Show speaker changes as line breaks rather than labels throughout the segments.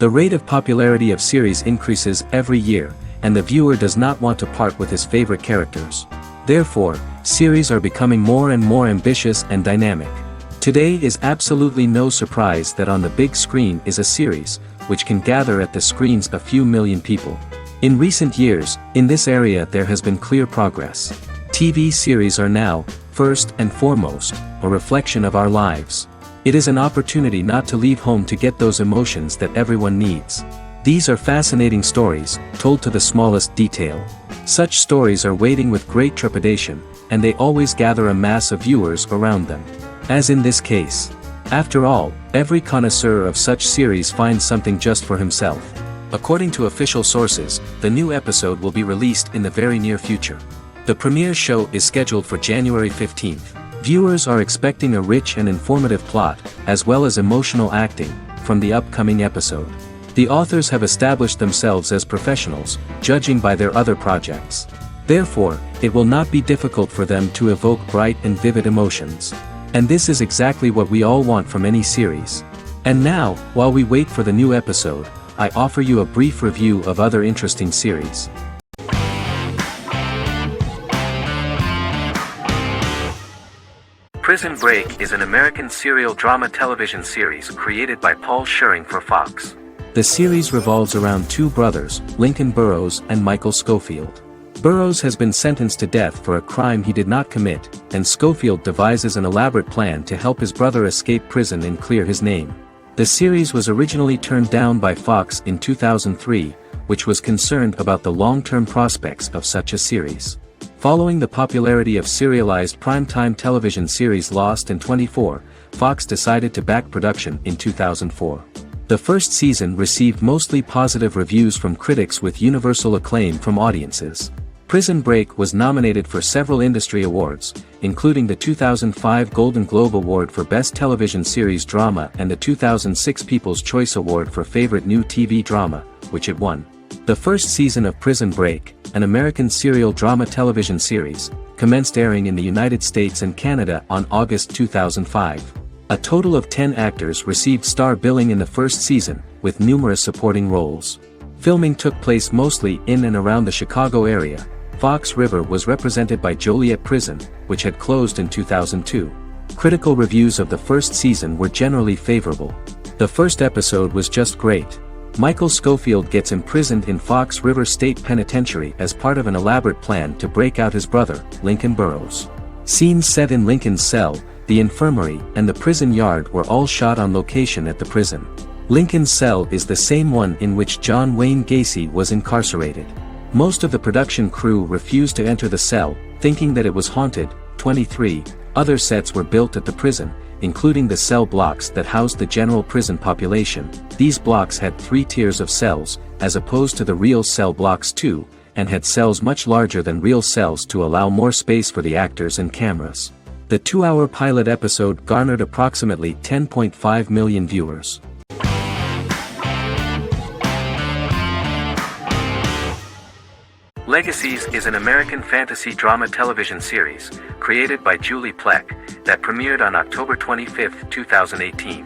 The rate of popularity of series increases every year, and the viewer does not want to part with his favorite characters. Therefore, series are becoming more and more ambitious and dynamic. Today is absolutely no surprise that on the big screen is a series, which can gather at the screens a few million people. In recent years, in this area there has been clear progress. TV series are now, first and foremost, a reflection of our lives. It is an opportunity not to leave home to get those emotions that everyone needs. These are fascinating stories, told to the smallest detail. Such stories are waiting with great trepidation, and they always gather a mass of viewers around them. As in this case. After all, every connoisseur of such series finds something just for himself. According to official sources, the new episode will be released in the very near future. The premiere show is scheduled for January 15th. Viewers are expecting a rich and informative plot, as well as emotional acting, from the upcoming episode. The authors have established themselves as professionals, judging by their other projects. Therefore, it will not be difficult for them to evoke bright and vivid emotions. And this is exactly what we all want from any series. And now, while we wait for the new episode, I offer you a brief review of other interesting series. Prison Break is an American serial drama television series created by Paul Schering for Fox. The series revolves around two brothers, Lincoln Burrows and Michael Scofield. Burrows has been sentenced to death for a crime he did not commit, and Scofield devises an elaborate plan to help his brother escape prison and clear his name. The series was originally turned down by Fox in 2003, which was concerned about the long-term prospects of such a series. Following the popularity of serialized primetime television series Lost and 24, Fox decided to back production in 2004. The first season received mostly positive reviews from critics with universal acclaim from audiences. Prison Break was nominated for several industry awards, including the 2005 Golden Globe Award for Best Television Series Drama and the 2006 People's Choice Award for Favorite New TV Drama, which it won. The first season of Prison Break, an American serial drama television series, commenced airing in the United States and Canada on August 2005. A total of 10 actors received star billing in the first season, with numerous supporting roles. Filming took place mostly in and around the Chicago area. Fox River was represented by Joliet Prison, which had closed in 2002. Critical reviews of the first season were generally favorable. The first episode was just great. Michael Scofield gets imprisoned in Fox River State Penitentiary as part of an elaborate plan to break out his brother, Lincoln Burrows. Scenes set in Lincoln's cell, the infirmary, and the prison yard were all shot on location at the prison. Lincoln's cell is the same one in which John Wayne Gacy was incarcerated. Most of the production crew refused to enter the cell, thinking that it was haunted. 23 other sets were built at the prison, including the cell blocks that housed the general prison population. These blocks had 3 tiers of cells, as opposed to the real cell blocks 2, and had cells much larger than real cells to allow more space for the actors and cameras. The 2-hour pilot episode garnered approximately 10.5 million viewers. Legacies is an American fantasy drama television series, created by Julie Plec, that premiered on October 25, 2018.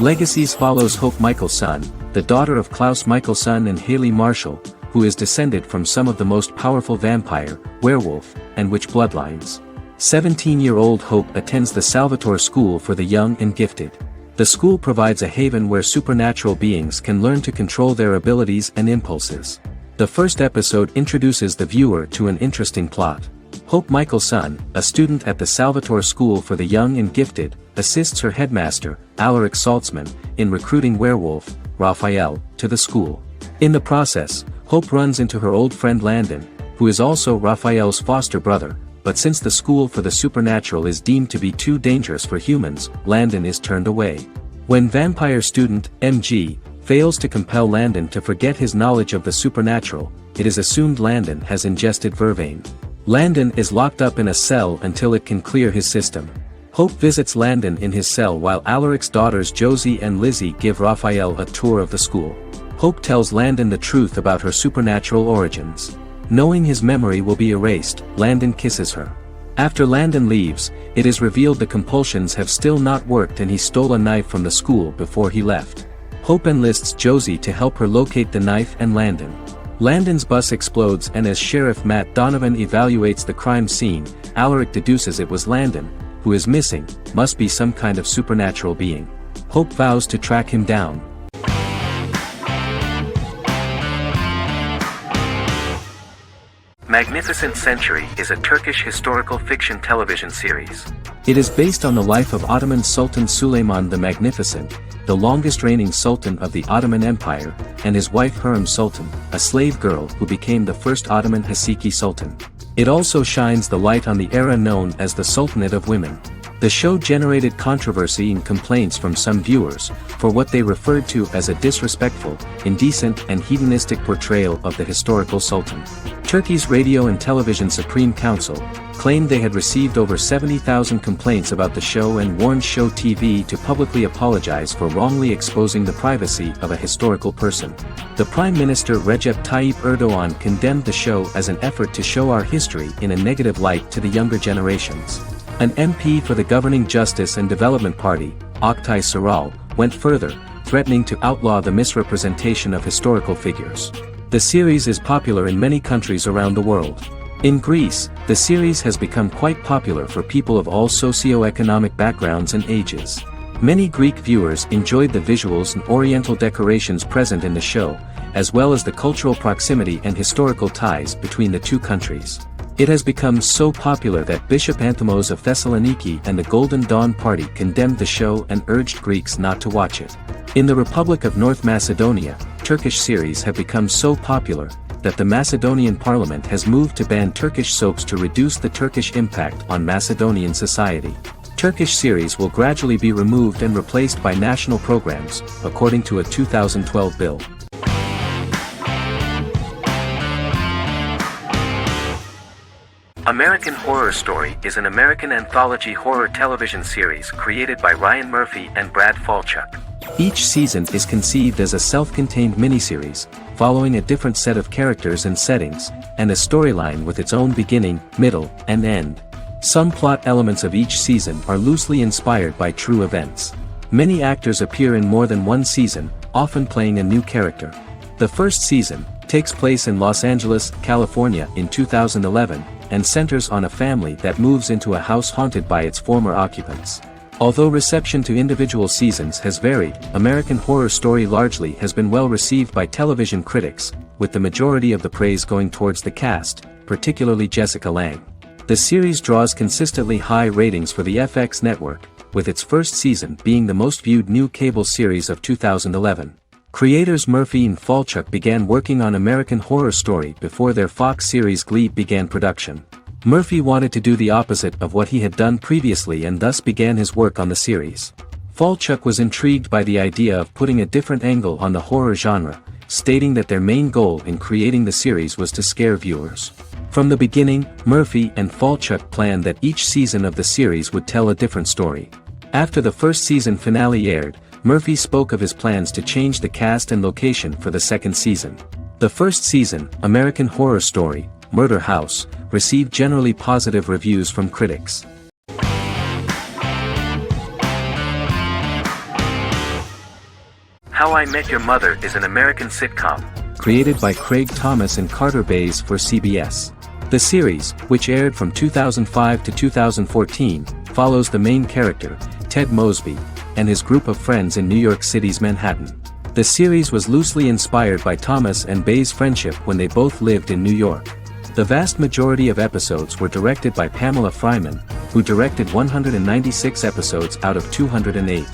Legacies follows Hope Michelson, the daughter of Klaus Michelson and Haley Marshall, who is descended from some of the most powerful vampire, werewolf, and witch bloodlines. 17-year-old Hope attends the Salvatore School for the Young and Gifted. The school provides a haven where supernatural beings can learn to control their abilities and impulses. The first episode introduces the viewer to an interesting plot. Hope Michelson, a student at the Salvatore School for the Young and Gifted, assists her headmaster, Alaric Saltzman, in recruiting werewolf, Raphael, to the school. In the process, Hope runs into her old friend Landon, who is also Raphael's foster brother, but since the school for the supernatural is deemed to be too dangerous for humans, Landon is turned away. When vampire student, MG, fails to compel Landon to forget his knowledge of the supernatural, it is assumed Landon has ingested vervain. Landon is locked up in a cell until it can clear his system. Hope visits Landon in his cell while Alaric's daughters Josie and Lizzie give Raphael a tour of the school. Hope tells Landon the truth about her supernatural origins. Knowing his memory will be erased, Landon kisses her. After Landon leaves, it is revealed the compulsions have still not worked and he stole a knife from the school before he left. Hope enlists Josie to help her locate the knife and Landon. Landon's bus explodes, and as Sheriff Matt Donovan evaluates the crime scene, Alaric deduces it was Landon, who is missing, must be some kind of supernatural being. Hope vows to track him down. Magnificent Century is a Turkish historical fiction television series. It is based on the life of Ottoman Sultan Süleyman the Magnificent, the longest reigning sultan of the Ottoman Empire, and his wife Hürrem Sultan, a slave girl who became the first Ottoman Haseki Sultan. It also shines the light on the era known as the Sultanate of Women. The show generated controversy and complaints from some viewers, for what they referred to as a disrespectful, indecent and hedonistic portrayal of the historical sultan. Turkey's Radio and Television Supreme Council claimed they had received over 70,000 complaints about the show and warned Show TV to publicly apologize for wrongly exposing the privacy of a historical person. The Prime Minister Recep Tayyip Erdoğan condemned the show as an effort to show our history in a negative light to the younger generations. An MP for the governing Justice and Development Party, Oktay Saral, went further, threatening to outlaw the misrepresentation of historical figures. The series is popular in many countries around the world. In Greece, the series has become quite popular for people of all socio-economic backgrounds and ages. Many Greek viewers enjoyed the visuals and oriental decorations present in the show, as well as the cultural proximity and historical ties between the two countries. It has become so popular that Bishop Anthimos of Thessaloniki and the Golden Dawn Party condemned the show and urged Greeks not to watch it. In the Republic of North Macedonia, Turkish series have become so popular that the Macedonian parliament has moved to ban Turkish soaps to reduce the Turkish impact on Macedonian society. Turkish series will gradually be removed and replaced by national programs, according to a 2012 bill. American Horror Story is an American anthology horror television series created by Ryan Murphy and Brad Falchuk. Each season is conceived as a self-contained miniseries, following a different set of characters and settings, and a storyline with its own beginning, middle, and end. Some plot elements of each season are loosely inspired by true events. Many actors appear in more than one season, often playing a new character. The first season takes place in Los Angeles, California in 2011, and centers on a family that moves into a house haunted by its former occupants. Although reception to individual seasons has varied, American Horror Story largely has been well received by television critics, with the majority of the praise going towards the cast, particularly Jessica Lange. The series draws consistently high ratings for the FX network, with its first season being the most viewed new cable series of 2011. Creators Murphy and Falchuk began working on American Horror Story before their Fox series Glee began production. Murphy wanted to do the opposite of what he had done previously and thus began his work on the series. Falchuk was intrigued by the idea of putting a different angle on the horror genre, stating that their main goal in creating the series was to scare viewers. From the beginning, Murphy and Falchuk planned that each season of the series would tell a different story. After the first season finale aired, Murphy spoke of his plans to change the cast and location for the second season. The first season, American Horror Story, Murder House, received generally positive reviews from critics. How I Met Your Mother is an American sitcom, created by Craig Thomas and Carter Bays for CBS. The series, which aired from 2005 to 2014, follows the main character, Ted Mosby, and his group of friends in New York City's Manhattan. The series was loosely inspired by Thomas and Bays' friendship when they both lived in New York. The vast majority of episodes were directed by Pamela Fryman, who directed 196 episodes out of 208.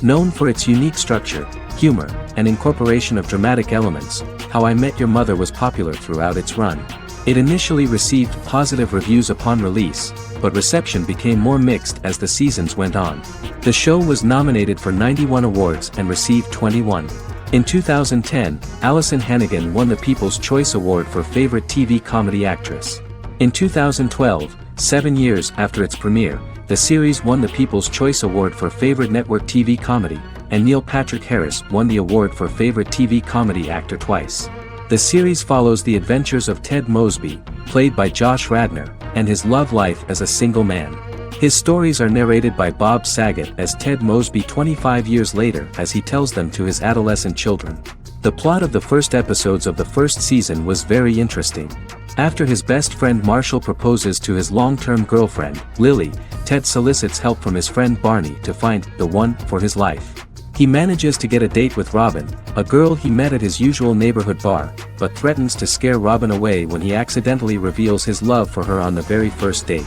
Known for its unique structure, humor, and incorporation of dramatic elements, How I Met Your Mother was popular throughout its run. It initially received positive reviews upon release, but reception became more mixed as the seasons went on. The show was nominated for 91 awards and received 21. In 2010, Allison Hannigan won the People's Choice Award for Favorite TV Comedy Actress. In 2012, 7 years after its premiere, the series won the People's Choice Award for Favorite Network TV Comedy, and Neil Patrick Harris won the award for Favorite TV Comedy Actor twice. The series follows the adventures of Ted Mosby, played by Josh Radnor, and his love life as a single man. His stories are narrated by Bob Saget as Ted Mosby 25 years later as he tells them to his adolescent children. The plot of the first episodes of the first season was very interesting. After his best friend Marshall proposes to his long-term girlfriend, Lily, Ted solicits help from his friend Barney to find the one for his life. He manages to get a date with Robin, a girl he met at his usual neighborhood bar, but threatens to scare Robin away when he accidentally reveals his love for her on the very first date.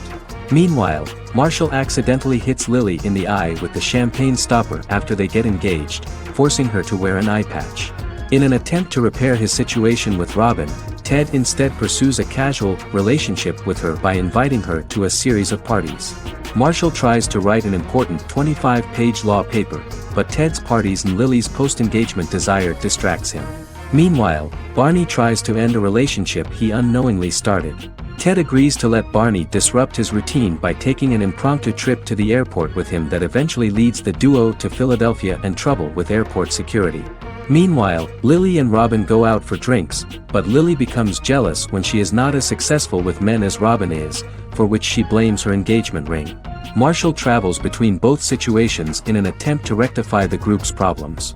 Meanwhile, Marshall accidentally hits Lily in the eye with the champagne stopper after they get engaged, forcing her to wear an eye patch. In an attempt to repair his situation with Robin, Ted instead pursues a casual relationship with her by inviting her to a series of parties. Marshall tries to write an important 25-page law paper, but Ted's parties and Lily's post-engagement desire distracts him. Meanwhile, Barney tries to end a relationship he unknowingly started. Ted agrees to let Barney disrupt his routine by taking an impromptu trip to the airport with him that eventually leads the duo to Philadelphia and trouble with airport security. Meanwhile, Lily and Robin go out for drinks, but Lily becomes jealous when she is not as successful with men as Robin is, for which she blames her engagement ring. Marshall travels between both situations in an attempt to rectify the group's problems.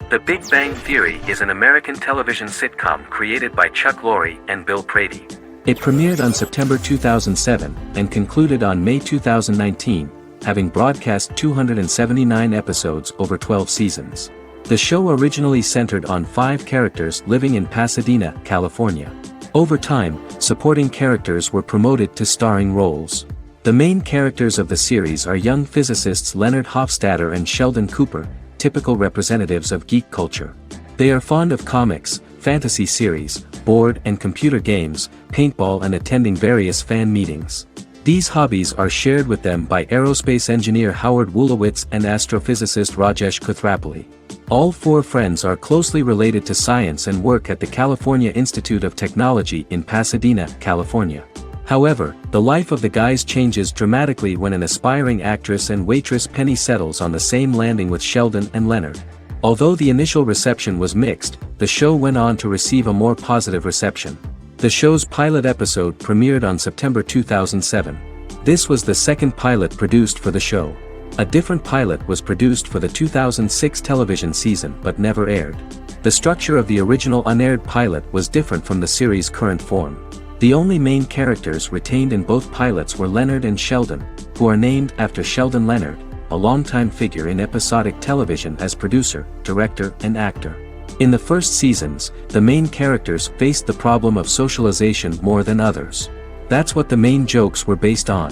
The Big Bang Theory is an American television sitcom created by Chuck Lorre and Bill Prady. It premiered on September 2007 and concluded on May 2019, having broadcast 279 episodes over 12 seasons. The show originally centered on 5 characters living in Pasadena, California. Over time, supporting characters were promoted to starring roles. The main characters of the series are young physicists Leonard Hofstadter and Sheldon Cooper, typical representatives of geek culture. They are fond of comics, fantasy series, board and computer games, paintball and attending various fan meetings. These hobbies are shared with them by aerospace engineer Howard Wolowitz and astrophysicist Rajesh Kuthrapalli. All 4 friends are closely related to science and work at the California Institute of Technology in Pasadena, California. However, the life of the guys changes dramatically when an aspiring actress and waitress Penny settles on the same landing with Sheldon and Leonard. Although the initial reception was mixed, the show went on to receive a more positive reception. The show's pilot episode premiered on September 2007. This was the second pilot produced for the show. A different pilot was produced for the 2006 television season but never aired. The structure of the original unaired pilot was different from the series' current form. The only main characters retained in both pilots were Leonard and Sheldon, who are named after Sheldon Leonard, a longtime figure in episodic television as producer, director, and actor. In the first seasons, the main characters faced the problem of socialization more than others. That's what the main jokes were based on.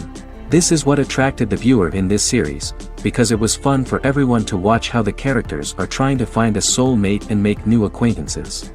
This is what attracted the viewer in this series, because it was fun for everyone to watch how the characters are trying to find a soulmate and make new acquaintances.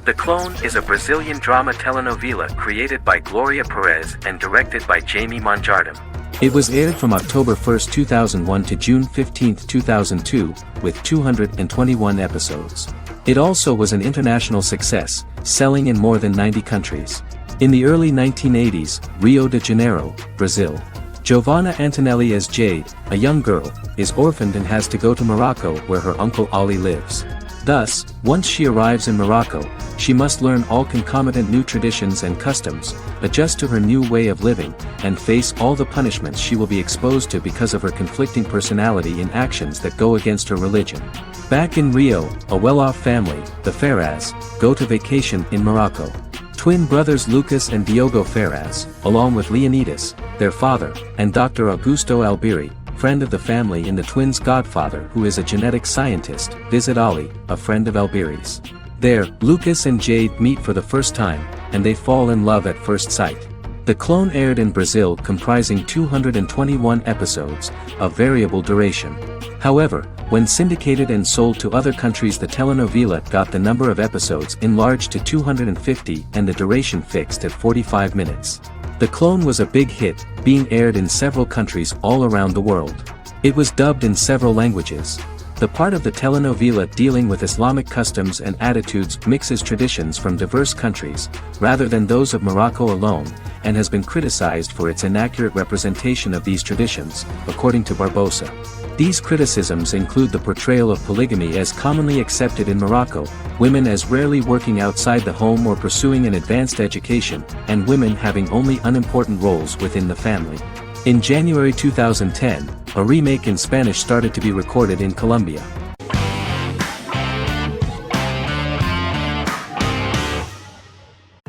The Clone is a Brazilian drama telenovela created by Gloria Perez and directed by Jamie Monjardim. It was aired from October 1, 2001 to June 15, 2002, with 221 episodes. It also was an international success, selling in more than 90 countries. In the early 1980s, Rio de Janeiro, Brazil. Giovanna Antonelli as Jade, a young girl, is orphaned and has to go to Morocco where her uncle Ali lives. Thus, once she arrives in Morocco, she must learn all concomitant new traditions and customs, adjust to her new way of living, and face all the punishments she will be exposed to because of her conflicting personality and actions that go against her religion. Back in Rio, a well-off family, the Ferraz, go to vacation in Morocco. Twin brothers Lucas and Diogo Ferraz, along with Leonidas, their father, and Dr. Augusto Albiri, friend of the family and the twins' godfather who is a genetic scientist, visit Ali, a friend of Albiri's. There, Lucas and Jade meet for the first time, and they fall in love at first sight. The Clone aired in Brazil comprising 221 episodes, of variable duration. However, when syndicated and sold to other countries, the telenovela got the number of episodes enlarged to 250 and the duration fixed at 45 minutes. The Clone was a big hit, being aired in several countries all around the world. It was dubbed in several languages. The part of the telenovela dealing with Islamic customs and attitudes mixes traditions from diverse countries, rather than those of Morocco alone, and has been criticized for its inaccurate representation of these traditions, according to Barbosa. These criticisms include the portrayal of polygamy as commonly accepted in Morocco, women as rarely working outside the home or pursuing an advanced education, and women having only unimportant roles within the family. In January 2010, a remake in Spanish started to be recorded in Colombia.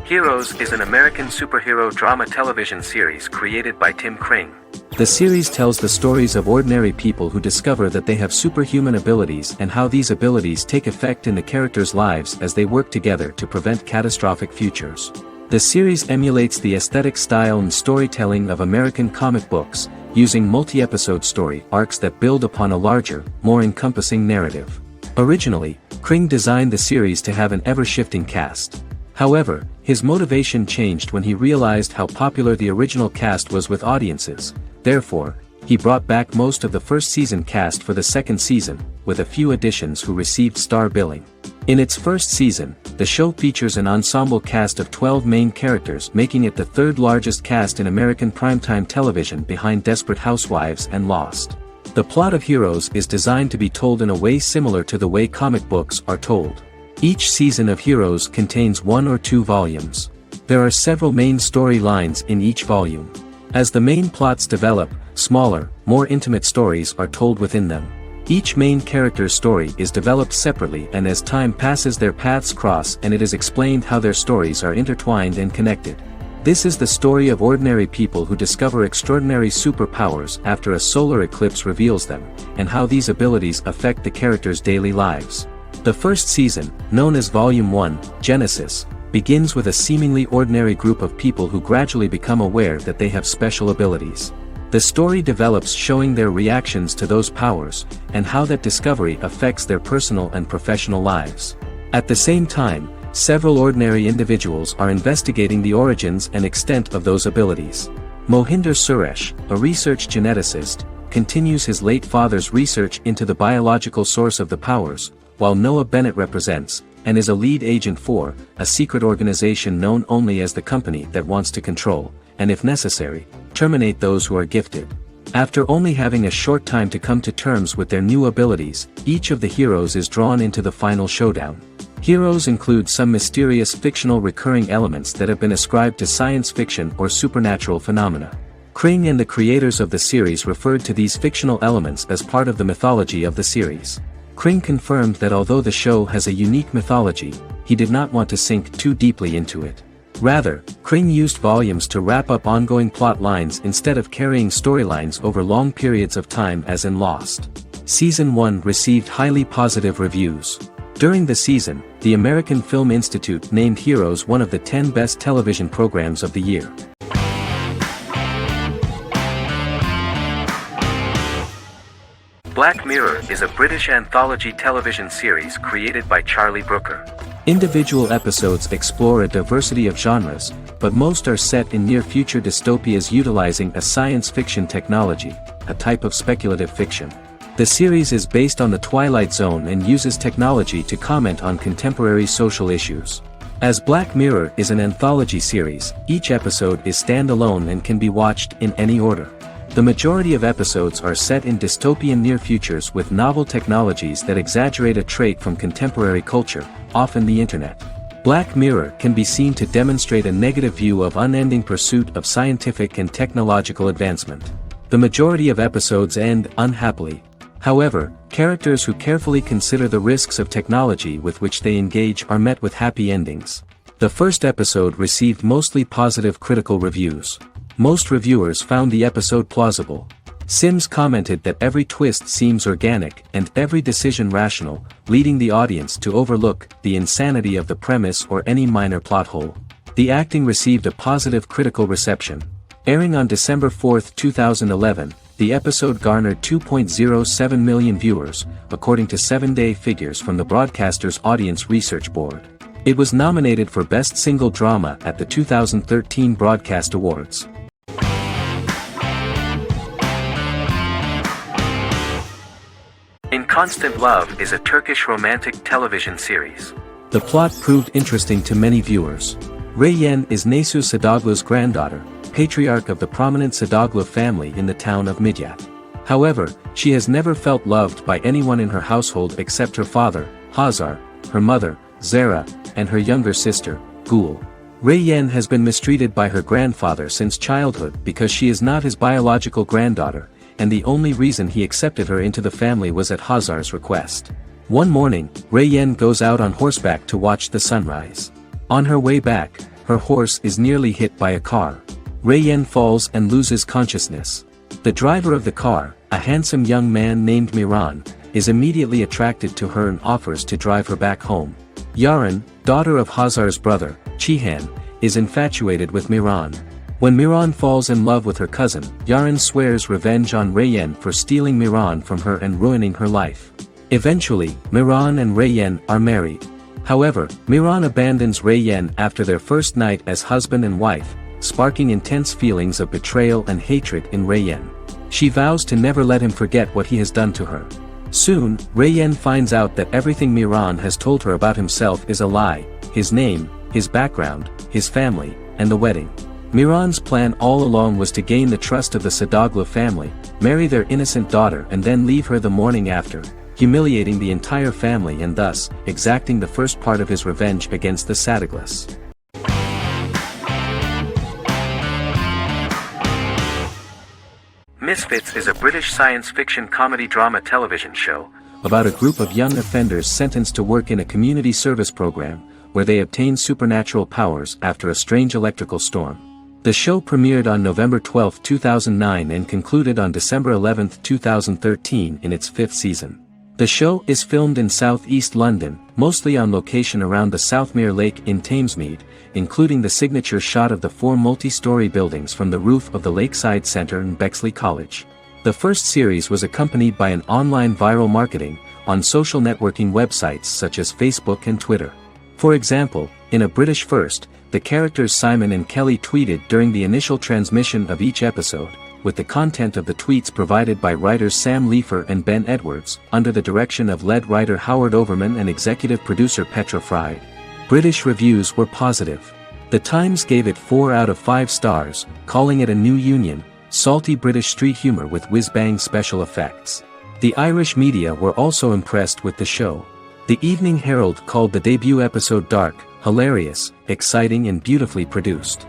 Heroes is an American superhero drama television series created by Tim Kring. The series tells the stories of ordinary people who discover that they have superhuman abilities and how these abilities take effect in the characters' lives as they work together to prevent catastrophic futures. The series emulates the aesthetic style and storytelling of American comic books, using multi-episode story arcs that build upon a larger, more encompassing narrative. Originally, Kring designed the series to have an ever-shifting cast. However, his motivation changed when he realized how popular the original cast was with audiences. Therefore, he brought back most of the first season cast for the second season, with a few additions who received star billing. In its first season, the show features an ensemble cast of 12 main characters, making it the third largest cast in American primetime television behind Desperate Housewives and Lost. The plot of Heroes is designed to be told in a way similar to the way comic books are told. Each season of Heroes contains 1 or 2 volumes. There are several main storylines in each volume. As the main plots develop, smaller, more intimate stories are told within them. Each main character's story is developed separately, and as time passes their paths cross and it is explained how their stories are intertwined and connected. This is the story of ordinary people who discover extraordinary superpowers after a solar eclipse reveals them, and how these abilities affect the characters' daily lives. The first season, known as Volume 1, Genesis, begins with a seemingly ordinary group of people who gradually become aware that they have special abilities. The story develops showing their reactions to those powers, and how that discovery affects their personal and professional lives. At the same time, several ordinary individuals are investigating the origins and extent of those abilities. Mohinder Suresh, a research geneticist, continues his late father's research into the biological source of the powers, while Noah Bennett represents, and is a lead agent for, a secret organization known only as the company that wants to control, and if necessary, terminate those who are gifted. After only having a short time to come to terms with their new abilities, each of the heroes is drawn into the final showdown. Heroes include some mysterious fictional recurring elements that have been ascribed to science fiction or supernatural phenomena. Kring and the creators of the series referred to these fictional elements as part of the mythology of the series. Kring confirmed that although the show has a unique mythology, he did not want to sink too deeply into it. Rather, Kring used volumes to wrap up ongoing plot lines instead of carrying storylines over long periods of time as in Lost. Season 1 received highly positive reviews. During the season, the American Film Institute named Heroes one of the 10 best television programs of the year. Black Mirror is a British anthology television series created by Charlie Brooker. Individual episodes explore a diversity of genres, but most are set in near-future dystopias utilizing a science fiction technology, a type of speculative fiction. The series is based on the Twilight Zone and uses technology to comment on contemporary social issues. As Black Mirror is an anthology series, each episode is standalone and can be watched in any order. The majority of episodes are set in dystopian near futures with novel technologies that exaggerate a trait from contemporary culture, often the internet. Black Mirror can be seen to demonstrate a negative view of unending pursuit of scientific and technological advancement. The majority of episodes end unhappily. However, characters who carefully consider the risks of technology with which they engage are met with happy endings. The first episode received mostly positive critical reviews. Most reviewers found the episode plausible. Sims commented that every twist seems organic and every decision rational, leading the audience to overlook the insanity of the premise or any minor plot hole. The acting received a positive critical reception. Airing on December 4, 2011, the episode garnered 2.07 million viewers, according to 7-day figures from the broadcaster's Audience Research Board. It was nominated for Best Single Drama at the 2013 Broadcast Awards. In Constant Love is a Turkish romantic television series. The plot proved interesting to many viewers. Reyyen is Nesu Sadoglu's granddaughter, patriarch of the prominent Sadoglu family in the town of Midyat. However, she has never felt loved by anyone in her household except her father, Hazar, her mother, Zara, and her younger sister, Gul. Rayyan has been mistreated by her grandfather since childhood because she is not his biological granddaughter, and the only reason he accepted her into the family was at Hazar's request. One morning, Rayyan goes out on horseback to watch the sunrise. On her way back, her horse is nearly hit by a car. Rayyan falls and loses consciousness. The driver of the car, a handsome young man named Miran, is immediately attracted to her and offers to drive her back home. Yaran, daughter of Hazar's brother, Chihan, is infatuated with Miran. When Miran falls in love with her cousin, Yaran swears revenge on Rayyan for stealing Miran from her and ruining her life. Eventually, Miran and Rayyan are married. However, Miran abandons Rayyan after their first night as husband and wife, sparking intense feelings of betrayal and hatred in Rayyan. She vows to never let him forget what he has done to her. Soon, Rayyan finds out that everything Miran has told her about himself is a lie: his name, his background, his family, and the wedding. Miran's plan all along was to gain the trust of the Sadoglu family, marry their innocent daughter and then leave her the morning after, humiliating the entire family and thus, exacting the first part of his revenge against the Sadoglas. Misfits is a British science fiction comedy drama television show about a group of young offenders sentenced to work in a community service program, where they obtain supernatural powers after a strange electrical storm. The show premiered on November 12, 2009 and concluded on December 11, 2013 in its 5th season. The show is filmed in southeast London, mostly on location around the Southmere Lake in Thamesmead, including the signature shot of the 4 multi-story buildings from the roof of the Lakeside Centre in Bexley College. The first series was accompanied by an online viral marketing on social networking websites such as Facebook and Twitter. For example, in a British first, the characters Simon and Kelly tweeted during the initial transmission of each episode, with the content of the tweets provided by writers Sam Leifer and Ben Edwards, under the direction of lead writer Howard Overman and executive producer Petra Fried. British reviews were positive. The Times gave it 4 out of 5 stars, calling it a new union, salty British street humour with whiz-bang special effects. The Irish media were also impressed with the show. The Evening Herald called the debut episode dark, hilarious, exciting and beautifully produced.